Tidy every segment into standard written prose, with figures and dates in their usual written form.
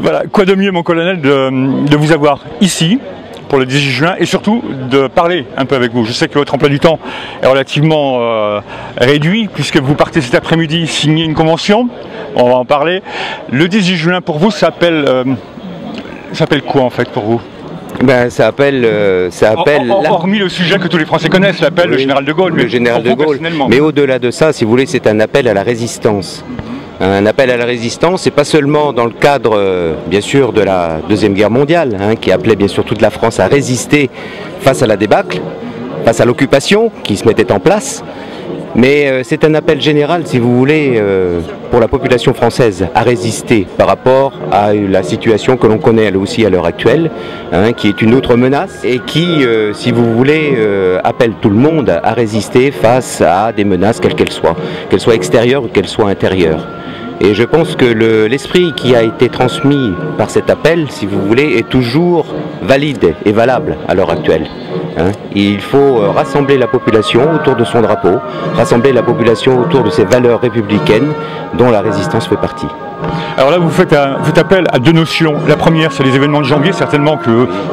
Voilà, quoi de mieux, mon colonel, de vous avoir ici pour le 18 juin et surtout de parler un peu avec vous. Je sais que votre emploi du temps est relativement réduit puisque vous partez cet après-midi signer une convention. On va en parler. Le 18 juin pour vous, ça s'appelle quoi en fait pour vous? Ben, ça appelle hormis le sujet que tous les Français connaissent, l'appel le général de Gaulle. Le général de Gaulle. Mais au-delà de ça, si vous voulez, c'est un appel à la résistance. Un appel à la résistance, et pas seulement dans le cadre, bien sûr, de la Deuxième Guerre mondiale, qui appelait bien sûr toute la France à résister face à la débâcle, face à l'occupation qui se mettait en place. Mais c'est un appel général, si vous voulez, pour la population française à résister par rapport à la situation que l'on connaît elle aussi à l'heure actuelle, qui est une autre menace et qui, si vous voulez, appelle tout le monde à résister face à des menaces quelles qu'elles soient extérieures ou qu'elles soient intérieures. Et je pense que l'esprit qui a été transmis par cet appel, si vous voulez, est toujours valide et valable à l'heure actuelle. Il faut rassembler la population autour de son drapeau, rassembler la population autour de ses valeurs républicaines dont la résistance fait partie. Alors là, vous faites appel à deux notions. La première, c'est les événements de janvier, certainement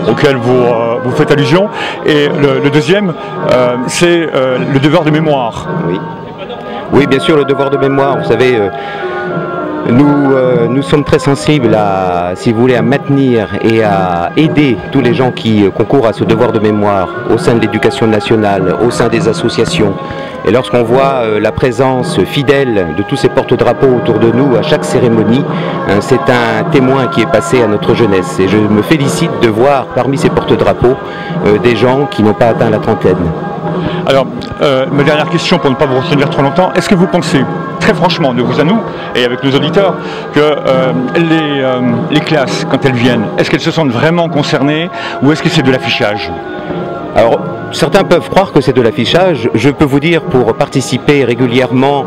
auxquels vous faites allusion. Et le deuxième, c'est le devoir de mémoire. Oui, bien sûr, le devoir de mémoire. Vous savez, nous sommes très sensibles à, si vous voulez, à maintenir et à aider tous les gens qui concourent à ce devoir de mémoire au sein de l'éducation nationale, au sein des associations. Et lorsqu'on voit la présence fidèle de tous ces porte-drapeaux autour de nous à chaque cérémonie, c'est un témoin qui est passé à notre jeunesse. Et je me félicite de voir parmi ces porte-drapeaux des gens qui n'ont pas atteint la trentaine. Alors, ma dernière question pour ne pas vous retenir trop longtemps, est-ce que vous pensez, très franchement, de vous à nous et avec nos auditeurs, que les classes, quand elles viennent, est-ce qu'elles se sentent vraiment concernées ou est-ce que c'est de l'affichage? Alors, certains peuvent croire que c'est de l'affichage. Je peux vous dire, pour participer régulièrement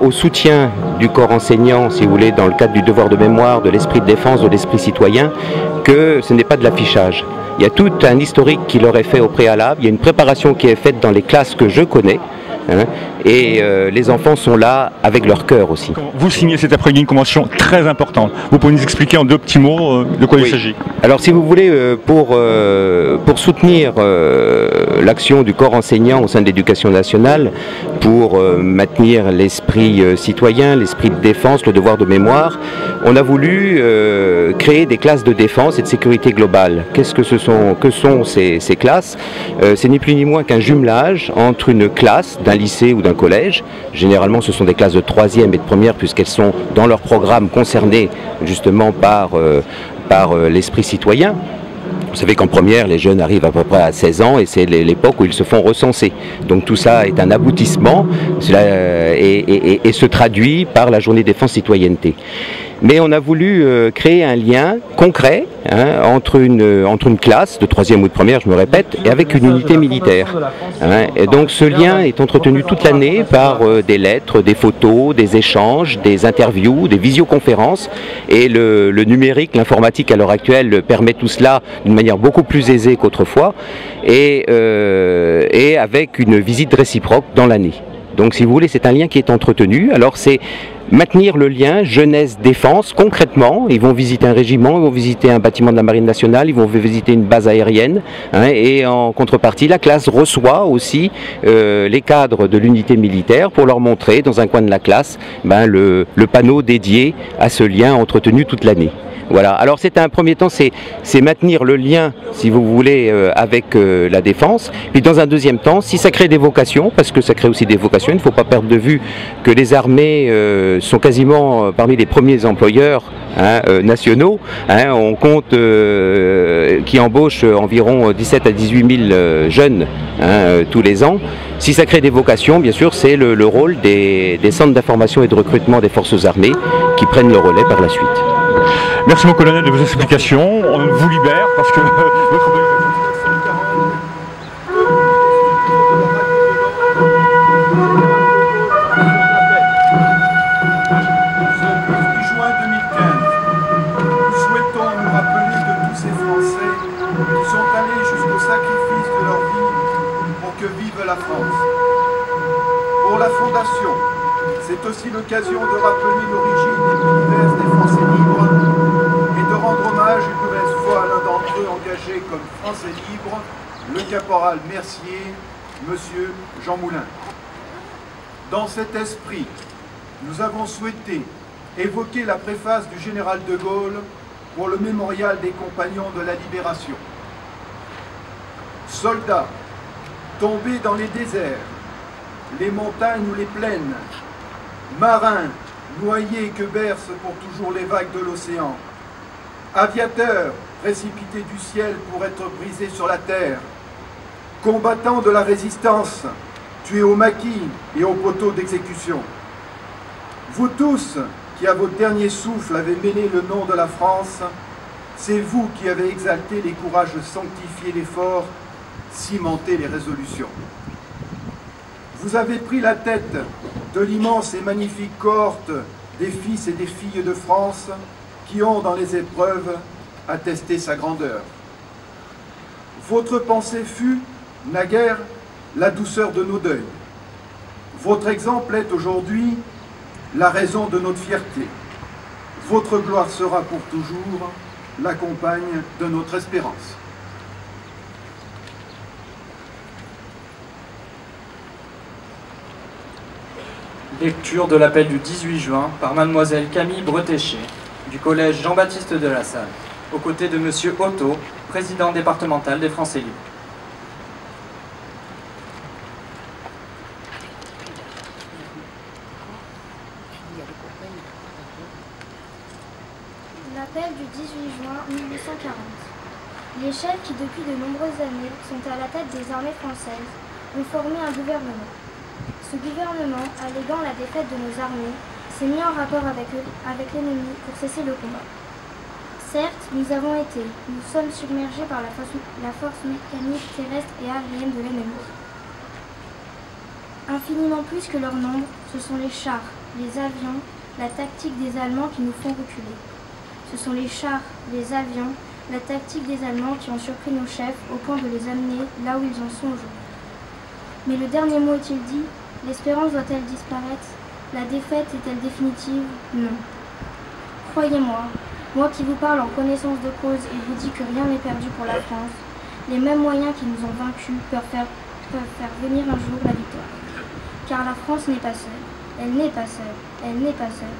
au soutien du corps enseignant, si vous voulez, dans le cadre du devoir de mémoire, de l'esprit de défense, de l'esprit citoyen, que ce n'est pas de l'affichage. Il y a tout un historique qui leur est fait au préalable, il y a une préparation qui est faite dans les classes que je connais, et les enfants sont là avec leur cœur aussi. Vous signez cet après-midi une convention très importante. Vous pouvez nous expliquer en deux petits mots de quoi il s'agit? Alors si vous voulez, pour soutenir l'action du corps enseignant au sein de l'éducation nationale, pour maintenir l'esprit citoyen, l'esprit de défense, le devoir de mémoire, on a voulu créer des classes de défense et de sécurité globale. Que sont ces classes? C'est ni plus ni moins qu'un jumelage entre une classe d'un lycée ou d'un collège. Généralement, ce sont des classes de 3e et de première puisqu'elles sont dans leur programme concernées justement par l'esprit citoyen. Vous savez qu'en première, les jeunes arrivent à peu près à 16 ans et c'est l'époque où ils se font recenser. Donc tout ça est un aboutissement et se traduit par la journée défense citoyenneté. Mais on a voulu créer un lien concret entre une classe de 3e ou de première, je me répète, et avec une unité militaire. Et donc ce lien est entretenu toute l'année par des lettres, des photos, des échanges, des interviews, des visioconférences. Et le numérique, l'informatique à l'heure actuelle permet tout cela d'une manière beaucoup plus aisée qu'autrefois et avec une visite réciproque dans l'année. Donc si vous voulez, c'est un lien qui est entretenu. Alors c'est maintenir le lien jeunesse-défense concrètement. Ils vont visiter un régiment, ils vont visiter un bâtiment de la Marine nationale, ils vont visiter une base aérienne. Et en contrepartie, la classe reçoit aussi les cadres de l'unité militaire pour leur montrer dans un coin de la classe le panneau dédié à ce lien entretenu toute l'année. Voilà. Alors c'est un premier temps, c'est maintenir le lien, si vous voulez, avec la défense. Puis dans un deuxième temps, si ça crée des vocations, parce que ça crée aussi des vocations, il ne faut pas perdre de vue que les armées sont quasiment parmi les premiers employeurs nationaux. On compte qui embauchent environ 17 à 18 000 jeunes tous les ans. Si ça crée des vocations, bien sûr, c'est le rôle des centres d'information et de recrutement des forces armées qui prennent le relais par la suite. Merci mon colonel de vos explications. On vous libère parce que votre... Pour la Fondation, c'est aussi l'occasion de rappeler l'origine des militaires des Français libres eux engagés comme Français libres, le caporal Mercier, Monsieur Jean Moulin. Dans cet esprit, nous avons souhaité évoquer la préface du général de Gaulle pour le mémorial des compagnons de la Libération. Soldats, tombés dans les déserts, les montagnes ou les plaines, marins, noyés que bercent pour toujours les vagues de l'océan, aviateurs, précipités du ciel pour être brisés sur la terre, combattants de la résistance, tués au maquis et au poteau d'exécution. Vous tous, qui à votre dernier souffle avez mêlé le nom de la France, c'est vous qui avez exalté les courages, sanctifié l'effort, cimenté les résolutions. Vous avez pris la tête de l'immense et magnifique cohorte des fils et des filles de France qui ont, dans les épreuves, attesté sa grandeur. Votre pensée fut, naguère, la douceur de nos deuils. Votre exemple est aujourd'hui la raison de notre fierté. Votre gloire sera pour toujours la compagne de notre espérance. Lecture de l'appel du 18 juin par mademoiselle Camille Bretéché, du collège Jean-Baptiste de la Salle, aux côtés de monsieur Otto, président départemental des Français libres. L'appel du 18 juin 1840. Les chefs qui, depuis de nombreuses années, sont à la tête des armées françaises, ont formé un gouvernement. Ce gouvernement, alléguant la défaite de nos armées, s'est mis en rapport avec l'ennemi pour cesser le combat. Certes, nous sommes submergés par la force mécanique terrestre et aérienne de l'ennemi. Infiniment plus que leur nombre, ce sont les chars, les avions, la tactique des Allemands qui nous font reculer. Ce sont les chars, les avions, la tactique des Allemands qui ont surpris nos chefs au point de les amener là où ils en sont aujourd'hui. Mais le dernier mot est-il dit? L'espérance doit-elle disparaître? La défaite est-elle définitive? Non. Croyez-moi, moi qui vous parle en connaissance de cause et vous dis que rien n'est perdu pour la France, les mêmes moyens qui nous ont vaincus peuvent faire venir un jour la victoire. Car la France n'est pas seule. Elle n'est pas seule. Elle n'est pas seule.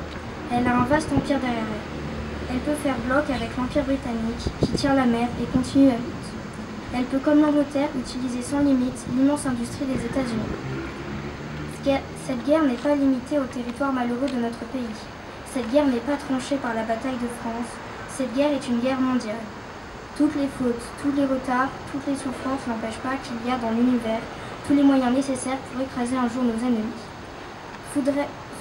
Elle a un vaste empire derrière elle. Elle peut faire bloc avec l'Empire britannique qui tient la mer et continue la lutte. Elle peut, comme l'Angleterre, utiliser sans limite l'immense industrie des États-Unis. Cette guerre n'est pas limitée au territoire malheureux de notre pays. Cette guerre n'est pas tranchée par la bataille de France. Cette guerre est une guerre mondiale. Toutes les fautes, tous les retards, toutes les souffrances n'empêchent pas qu'il y a dans l'univers tous les moyens nécessaires pour écraser un jour nos ennemis.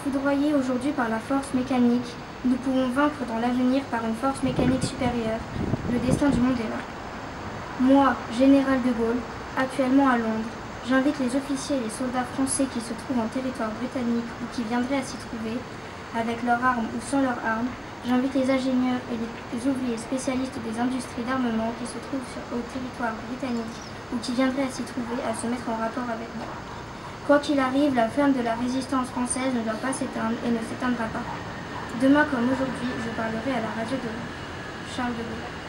Foudroyés aujourd'hui par la force mécanique, nous pouvons vaincre dans l'avenir par une force mécanique supérieure. Le destin du monde est là. Moi, général de Gaulle, actuellement à Londres, j'invite les officiers et les soldats français qui se trouvent en territoire britannique ou qui viendraient à s'y trouver, avec leurs armes ou sans leurs armes. J'invite les ingénieurs et les ouvriers spécialistes des industries d'armement qui se trouvent au territoire britannique ou qui viendraient à s'y trouver à se mettre en rapport avec moi. Quoi qu'il arrive, la flamme de la résistance française ne doit pas s'éteindre et ne s'éteindra pas. Demain comme aujourd'hui, je parlerai à la radio de Charles de Gaulle.